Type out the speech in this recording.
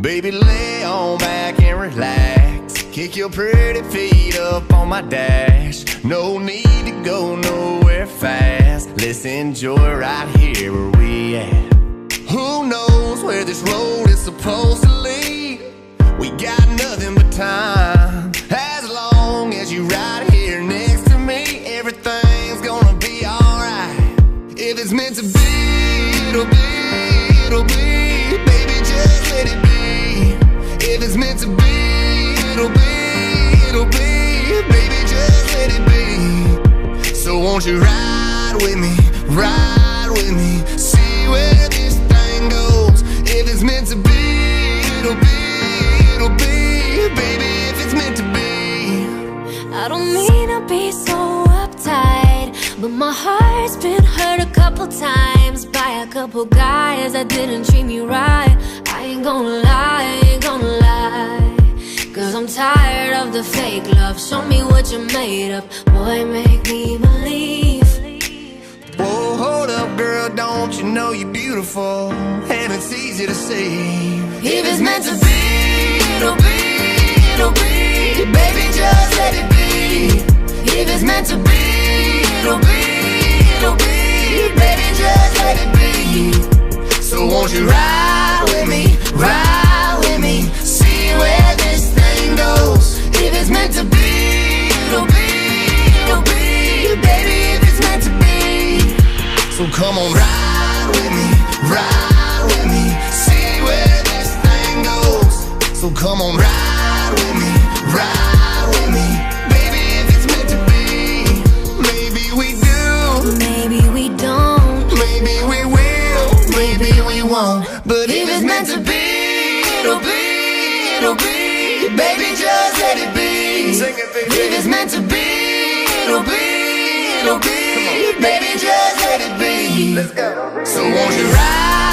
Baby, lay on back and relax. Kick your pretty feet up on my dash. No need to go nowhere fast. Let's enjoy right here where we at. Who knows where this road is supposed to lead? We got nothing but time. As long as you right here next to me, everything's gonna be alright. If it's meant to be, it'll be, it'll be. Baby, just let it be. If it's meant to be, it'll be, it'll be. Baby, just let it be. So won't you ride with me, ride with me, see where this thing goes. If it's meant to be, it'll be, it'll be. Baby, if it's meant to be. I don't mean to be so uptight, but my heart's been hurt a couple times by a couple guys that didn't treat me right. I ain't gonna lie, I ain't gonna lie, 'cause I'm tired of the fake love. Show me what you're made of, boy, make me believe. Whoa, hold up, girl, don't you know you're beautiful? And it's easy to see. If it's meant to be, it'll be, it'll be. Baby, just let it be. If it's meant to be, it'll be, it'll be. Baby, just let it be. So won't you ride with me, ride with me, see where this thing goes. If it's meant to be, it'll be, it'll be. Baby, if it's meant to be. So come on, ride with me, ride with me, see where this thing goes. So come on, ride with me, ride with me. Baby, if it's meant to be, maybe we do, Maybe we don't, maybe we will, maybe we won't. But if it's meant to be, it'll be, it'll be. Baby, just let it be. Sing it, baby. If it's meant to be, it'll be, it'll be. Baby, just let it be. Let's go. So won't you ride